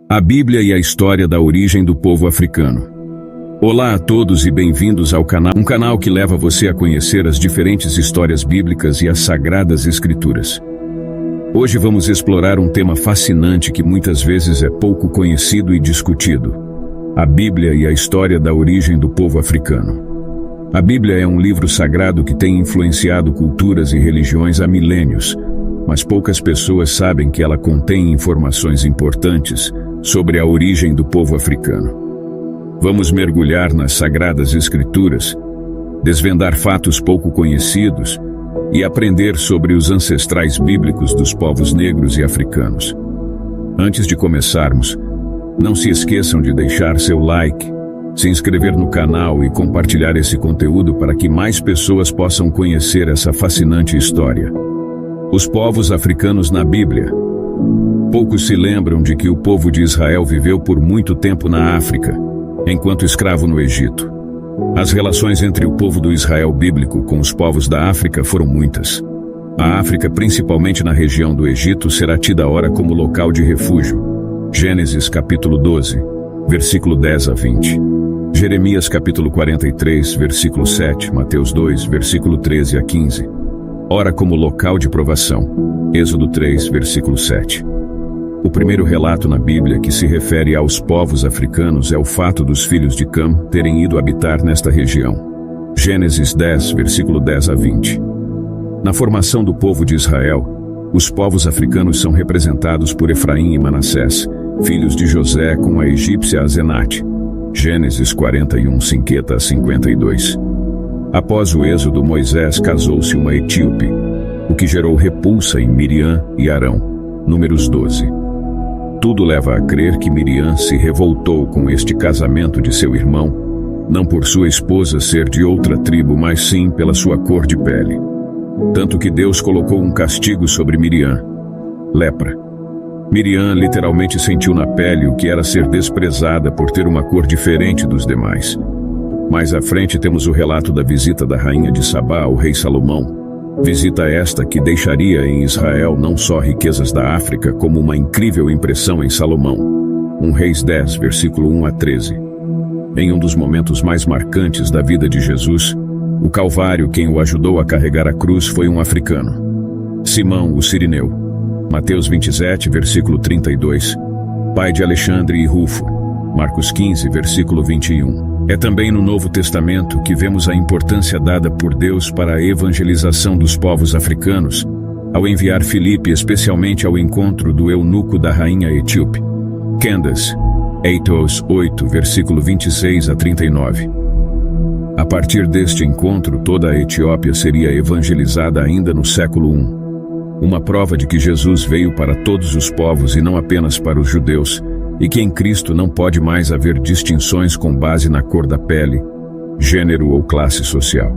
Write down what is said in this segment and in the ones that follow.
A Bíblia e a história da origem do povo africano. Olá a todos e bem-vindos ao canal, um canal que leva você a conhecer as diferentes histórias bíblicas e as sagradas escrituras. Hoje vamos explorar um tema fascinante que muitas vezes é pouco conhecido e discutido: a Bíblia e a história da origem do povo africano. A Bíblia é um livro sagrado que tem influenciado culturas e religiões há milênios, mas poucas pessoas sabem que ela contém informações importantes sobre a origem do povo africano. Vamos mergulhar nas sagradas escrituras, desvendar fatos pouco conhecidos e aprender sobre os ancestrais bíblicos dos povos negros e africanos. Antes de começarmos, não se esqueçam de deixar seu like, se inscrever no canal e compartilhar esse conteúdo para que mais pessoas possam conhecer essa fascinante história. Os povos africanos na Bíblia. Poucos se lembram de que o povo de Israel viveu por muito tempo na África, enquanto escravo no Egito. As relações entre o povo do Israel bíblico com os povos da África foram muitas. A África, principalmente na região do Egito, será tida ora como local de refúgio. Gênesis capítulo 12, versículo 10 a 20. Jeremias capítulo 43, versículo 7, Mateus 2, versículo 13 a 15. Ora como local de provação. Êxodo 3, versículo 7. O primeiro relato na Bíblia que se refere aos povos africanos é o fato dos filhos de Cam terem ido habitar nesta região. Gênesis 10, versículo 10 a 20. Na formação do povo de Israel, os povos africanos são representados por Efraim e Manassés, filhos de José com a egípcia Asenate. Gênesis 41, 50 a 52. Após o êxodo, Moisés casou-se uma etíope, o que gerou repulsa em Miriam e Arão. Números 12. Tudo leva a crer que Miriam se revoltou com este casamento de seu irmão, não por sua esposa ser de outra tribo, mas sim pela sua cor de pele. Tanto que Deus colocou um castigo sobre Miriam: lepra. Miriam literalmente sentiu na pele o que era ser desprezada por ter uma cor diferente dos demais. Mais à frente temos o relato da visita da rainha de Sabá ao rei Salomão. Visita esta que deixaria em Israel não só riquezas da África, como uma incrível impressão em Salomão. 1 Reis 10, versículo 1 a 13. Em um dos momentos mais marcantes da vida de Jesus, o Calvário, quem o ajudou a carregar a cruz foi um africano, Simão, o Cirineu. Mateus 27, versículo 32. Pai de Alexandre e Rufo. Marcos 15, versículo 21. É também no Novo Testamento que vemos a importância dada por Deus para a evangelização dos povos africanos, ao enviar Filipe especialmente ao encontro do eunuco da rainha etíope. Candace, Atos 8, versículo 26 a 39. A partir deste encontro, toda a Etiópia seria evangelizada ainda no século I. Uma prova de que Jesus veio para todos os povos e não apenas para os judeus, e que em Cristo não pode mais haver distinções com base na cor da pele, gênero ou classe social.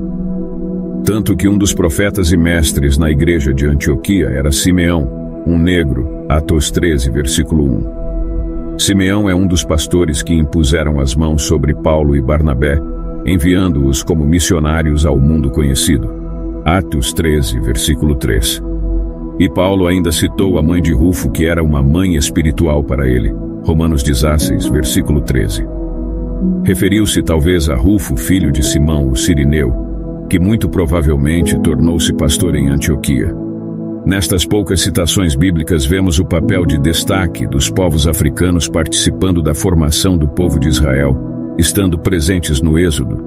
Tanto que um dos profetas e mestres na igreja de Antioquia era Simeão, um negro, Atos 13, versículo 1. Simeão é um dos pastores que impuseram as mãos sobre Paulo e Barnabé, enviando-os como missionários ao mundo conhecido. Atos 13, versículo 3. E Paulo ainda citou a mãe de Rufo, que era uma mãe espiritual para ele. Romanos 16, versículo 13. Referiu-se talvez a Rufo, filho de Simão, o Cirineu, que muito provavelmente tornou-se pastor em Antioquia. Nestas poucas citações bíblicas vemos o papel de destaque dos povos africanos participando da formação do povo de Israel, estando presentes no Êxodo,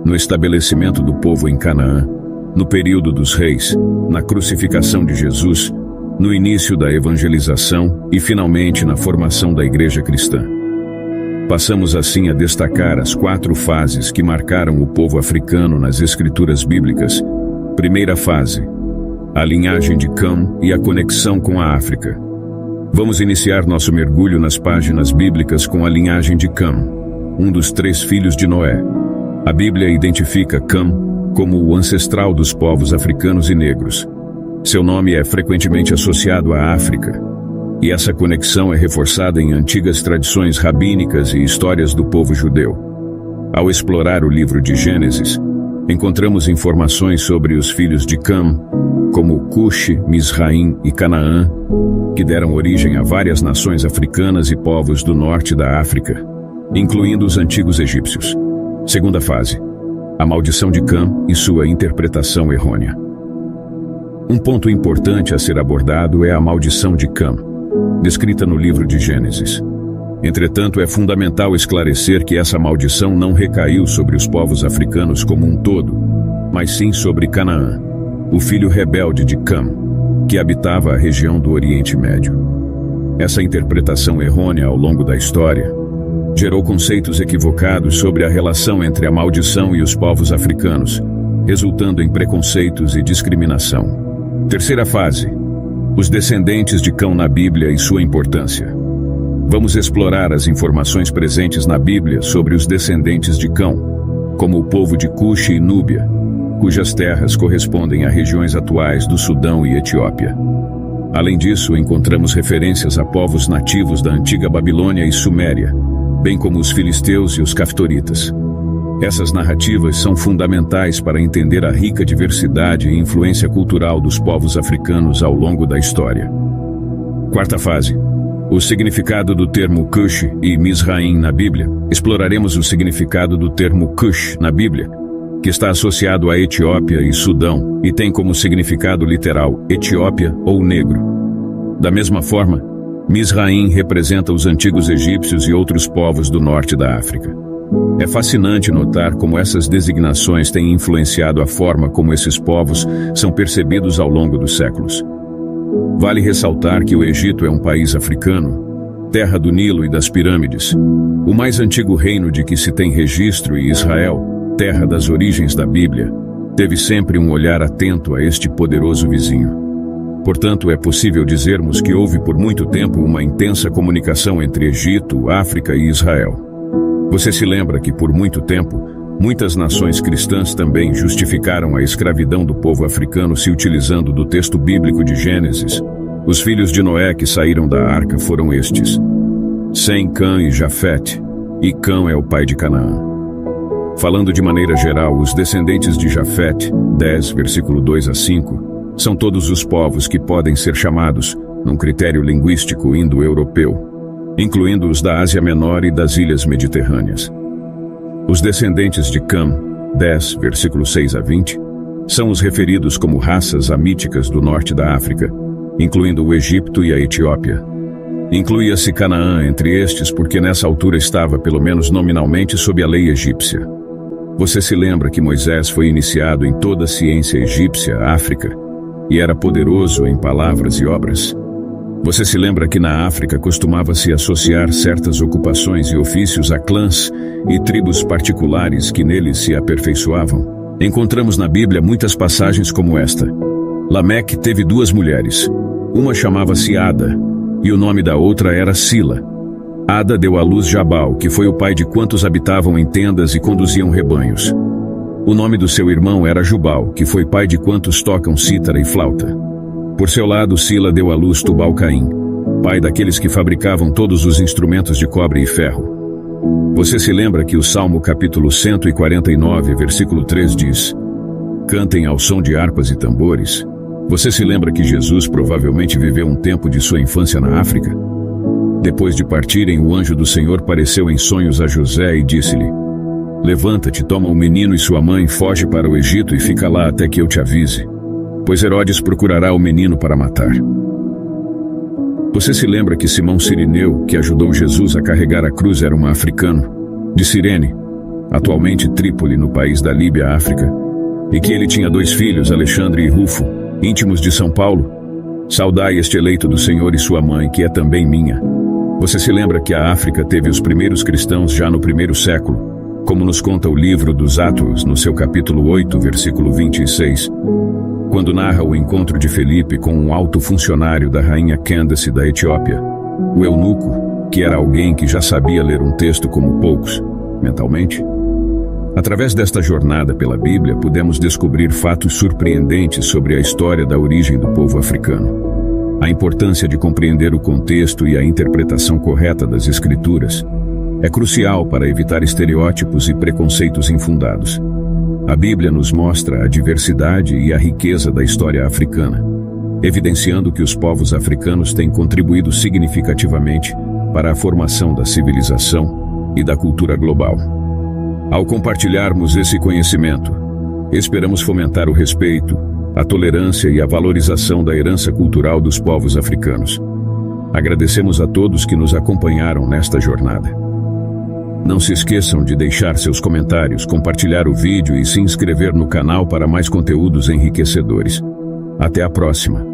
no estabelecimento do povo em Canaã, no período dos reis, na crucificação de Jesus, no início da evangelização e finalmente na formação da igreja cristã. Passamos assim a destacar as 4 fases que marcaram o povo africano nas escrituras bíblicas. Primeira fase: a linhagem de Cam e a conexão com a África. Vamos iniciar nosso mergulho nas páginas bíblicas com a linhagem de Cam, um dos 3 filhos de Noé. A Bíblia identifica Cam como o ancestral dos povos africanos e negros. Seu nome é frequentemente associado à África, e essa conexão é reforçada em antigas tradições rabínicas e histórias do povo judeu. Ao explorar o livro de Gênesis, Encontramos informações sobre os filhos de Cam, como Cush, Misraim e Canaã, que deram origem a várias nações africanas e povos do norte da África, incluindo os antigos egípcios. Segunda fase: a maldição de Cam e sua interpretação errônea. Um ponto importante a ser abordado é a maldição de Cam, descrita no livro de Gênesis. Entretanto, é fundamental esclarecer que essa maldição não recaiu sobre os povos africanos como um todo, mas sim sobre Canaã, o filho rebelde de Cam, que habitava a região do Oriente Médio. Essa interpretação errônea ao longo da história gerou conceitos equivocados sobre a relação entre a maldição e os povos africanos, resultando em preconceitos e discriminação. Terceira fase: os descendentes de Cam na Bíblia e sua importância. Vamos explorar as informações presentes na Bíblia sobre os descendentes de Cam, como o povo de Cush e Núbia, cujas terras correspondem a regiões atuais do Sudão e Etiópia. Além disso, encontramos referências a povos nativos da antiga Babilônia e Suméria, bem como os filisteus e os caftoritas. Essas narrativas são fundamentais para entender a rica diversidade e influência cultural dos povos africanos ao longo da história. Quarta fase: o significado do termo Cush e Misraim na Bíblia. Exploraremos o significado do termo Cush na Bíblia, que está associado a Etiópia e Sudão e tem como significado literal Etiópia ou negro. Da mesma forma, Misraim representa os antigos egípcios e outros povos do norte da África. É fascinante notar como essas designações têm influenciado a forma como esses povos são percebidos ao longo dos séculos. Vale ressaltar que o Egito é um país africano, terra do Nilo e das pirâmides, o mais antigo reino de que se tem registro, e Israel, terra das origens da Bíblia, teve sempre um olhar atento a este poderoso vizinho. Portanto, é possível dizermos que houve por muito tempo uma intensa comunicação entre Egito, África e Israel. Você se lembra que por muito tempo, muitas nações cristãs também justificaram a escravidão do povo africano se utilizando do texto bíblico de Gênesis. Os filhos de Noé que saíram da arca foram estes: Sem, Cã e Jafete, e Cã é o pai de Canaã. Falando de maneira geral, os descendentes de Jafete, 10, versículo 2 a 5, são todos os povos que podem ser chamados, num critério linguístico indo-europeu, incluindo os da Ásia Menor e das ilhas mediterrâneas. Os descendentes de Cam, 10, versículo 6 a 20, são os referidos como raças amíticas do norte da África, incluindo o Egito e a Etiópia. Incluía-se Canaã entre estes porque nessa altura estava, pelo menos nominalmente, sob a lei egípcia. Você se lembra que Moisés foi iniciado em toda a ciência egípcia, África, e era poderoso em palavras e obras? Você se lembra que na África costumava-se associar certas ocupações e ofícios a clãs e tribos particulares que neles se aperfeiçoavam? Encontramos na Bíblia muitas passagens como esta. Lameque teve 2 mulheres. Uma chamava-se Ada, e o nome da outra era Sila. Ada deu à luz Jabal, que foi o pai de quantos habitavam em tendas e conduziam rebanhos. O nome do seu irmão era Jubal, que foi pai de quantos tocam cítara e flauta. Por seu lado, Sila deu à luz Tubal-Caim, pai daqueles que fabricavam todos os instrumentos de cobre e ferro. Você se lembra que o Salmo capítulo 149, versículo 3 diz: Cantem ao som de harpas e tambores. Você se lembra que Jesus provavelmente viveu um tempo de sua infância na África? Depois de partirem, o anjo do Senhor apareceu em sonhos a José e disse-lhe: Levanta-te, toma o menino e sua mãe, foge para o Egito e fica lá até que eu te avise, pois Herodes procurará o menino para matar. Você se lembra que Simão Cirineu, que ajudou Jesus a carregar a cruz, era um africano, de Cirene, atualmente Trípoli, no país da Líbia, África, e que ele tinha 2 filhos, Alexandre e Rufo, íntimos de São Paulo? Saudai este eleito do Senhor e sua mãe, que é também minha. Você se lembra que a África teve os primeiros cristãos já no 1º século, como nos conta o livro dos Atos, no seu capítulo 8, versículo 26, quando narra o encontro de Felipe com um alto funcionário da rainha Candace da Etiópia, o eunuco, que era alguém que já sabia ler um texto como poucos, mentalmente. Através desta jornada pela Bíblia, pudemos descobrir fatos surpreendentes sobre a história da origem do povo africano. A importância de compreender o contexto e a interpretação correta das Escrituras é crucial para evitar estereótipos e preconceitos infundados. A Bíblia nos mostra a diversidade e a riqueza da história africana, evidenciando que os povos africanos têm contribuído significativamente para a formação da civilização e da cultura global. Ao compartilharmos esse conhecimento, esperamos fomentar o respeito, a tolerância e a valorização da herança cultural dos povos africanos. Agradecemos a todos que nos acompanharam nesta jornada. Não se esqueçam de deixar seus comentários, compartilhar o vídeo e se inscrever no canal para mais conteúdos enriquecedores. Até a próxima!